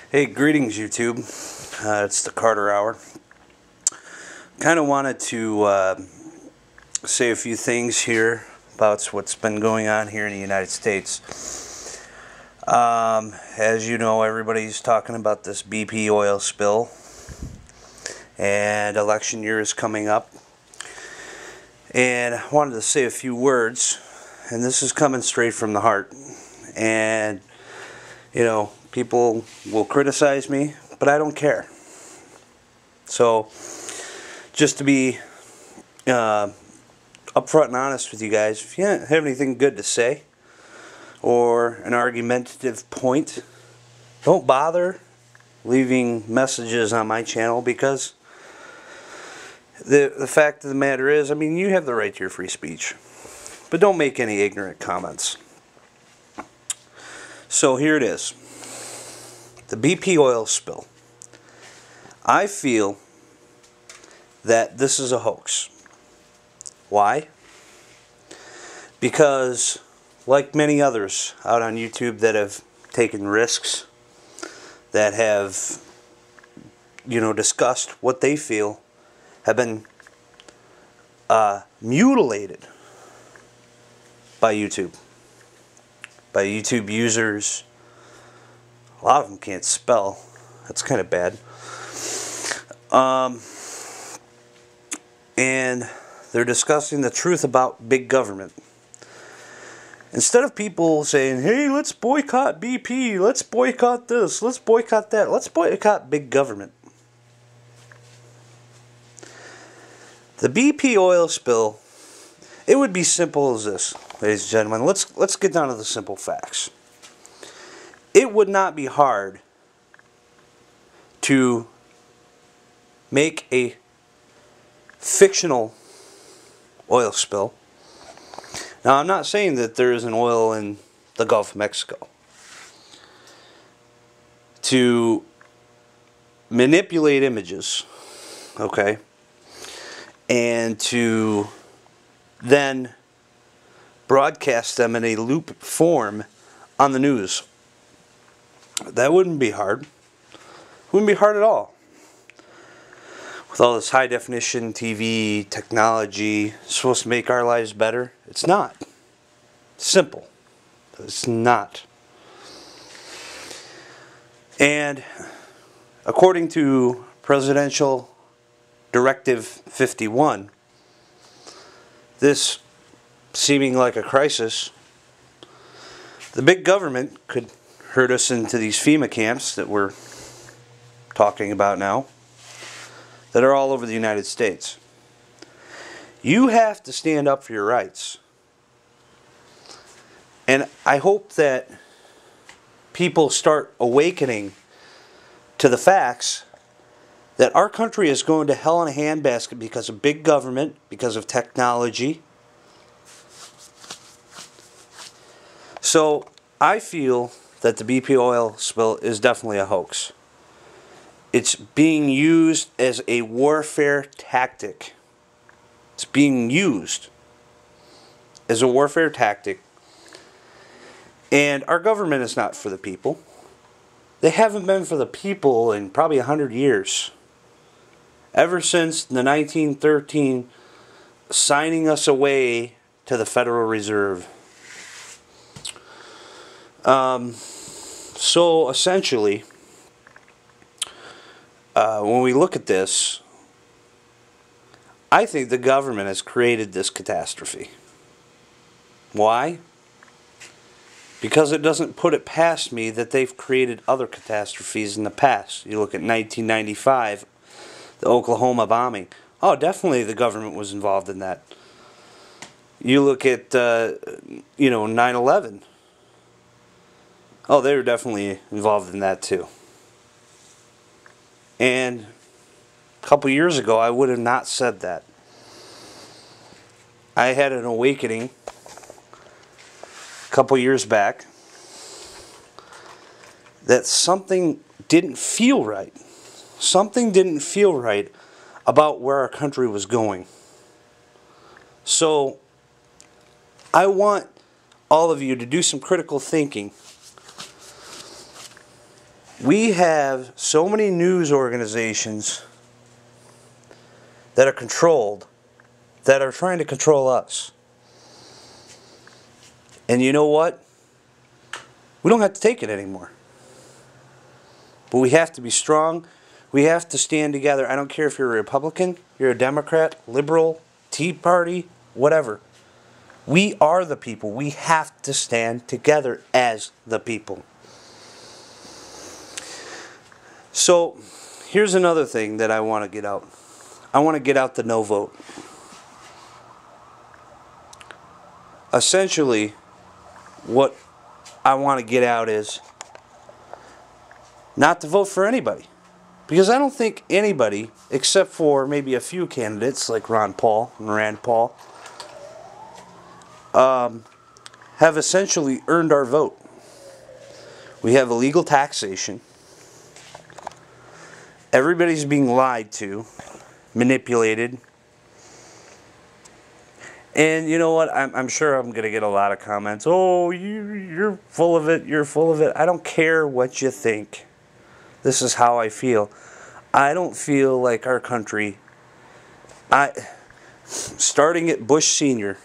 Hey, greetings YouTube. It's the Carter Hour. Kind of wanted to say a few things here about what's been going on here in the United States. As you know, everybody's talking about this BP oil spill, and election year is coming up. And I wanted to say a few words, and this is coming straight from the heart. And, you know, people will criticize me, but I don't care. So, just to be upfront and honest with you guys, if you have anything good to say or an argumentative point, don't bother leaving messages on my channel, because the fact of the matter is, I mean, you have the right to your free speech, but don't make any ignorant comments. So here it is. The BP oil spill. I feel that this is a hoax. Why? Because, like many others out on YouTube that have taken risks, that have, discussed what they feel, have been mutilated by YouTube. By YouTube users. A lot of them can't spell. That's kind of bad. And they're discussing the truth about big government. Instead of people saying, hey, let's boycott BP, let's boycott this, let's boycott that, let's boycott big government. The BP oil spill, it would be simple as this, ladies and gentlemen. Let's get down to the simple facts. It would not be hard to make a fictional oil spill. Now, I'm not saying that there isn't oil in the Gulf of Mexico. To manipulate images, okay, and to then broadcast them in a loop form on the news. That wouldn't be hard. Wouldn't be hard at all. With all this high definition TV technology supposed to make our lives better, it's not. Simple. It's not. And according to Presidential Directive 51, this seeming like a crisis, the big government could herd us into these FEMA camps that we're talking about now, that are all over the United States. You have to stand up for your rights. And I hope that people start awakening to the facts that our country is going to hell in a handbasket because of big government, because of technology. So I feel that the BP oil spill is definitely a hoax. It's being used as a warfare tactic. It's being used as a warfare tactic. And our government is not for the people. They haven't been for the people in probably 100 years. Ever since the 1913 signing us away to the Federal Reserve. So essentially, when we look at this, I think the government has created this catastrophe. Why? Because it doesn't put it past me that they've created other catastrophes in the past. You look at 1995, the Oklahoma bombing. Oh, definitely the government was involved in that. You look at, 9/11. Oh, they were definitely involved in that too. And a couple years ago, I would have not said that. I had an awakening a couple years back that something didn't feel right. Something didn't feel right about where our country was going. So I want all of you to do some critical thinking We have so many news organizations that are controlled, that are trying to control us. And you know what? We don't have to take it anymore. But we have to be strong. We have to stand together. I don't care if you're a Republican, you're a Democrat, liberal, Tea Party, whatever. We are the people. We have to stand together as the people. So, here's another thing that I want to get out. I want to get out the no vote. Essentially, what I want to get out is not to vote for anybody. Because I don't think anybody, except for maybe a few candidates like Ron Paul and Rand Paul, have essentially earned our vote. We have illegal taxation. Everybody's being lied to, manipulated. And you know what? I'm sure I'm going to get a lot of comments. Oh, you're full of it. You're full of it. I don't care what you think. This is how I feel. I don't feel like our country... starting at Bush Sr.,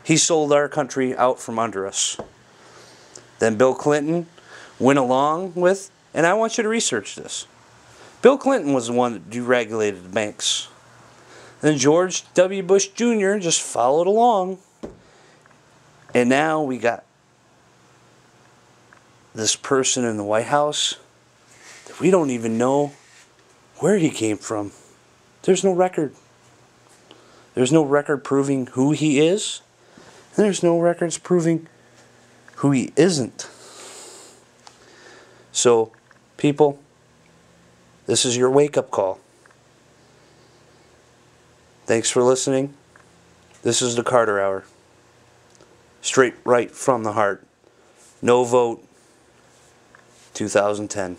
he sold our country out from under us. Then Bill Clinton went along with... And I want you to research this. Bill Clinton was the one that deregulated the banks. Then George W. Bush Jr. just followed along. And now we got this person in the White House that we don't even know where he came from. There's no record. There's no record proving who he is. And there's no records proving who he isn't. So, people, this is your wake-up call. Thanks for listening. This is the Carter Hour. Straight right from the heart. No vote. 2010.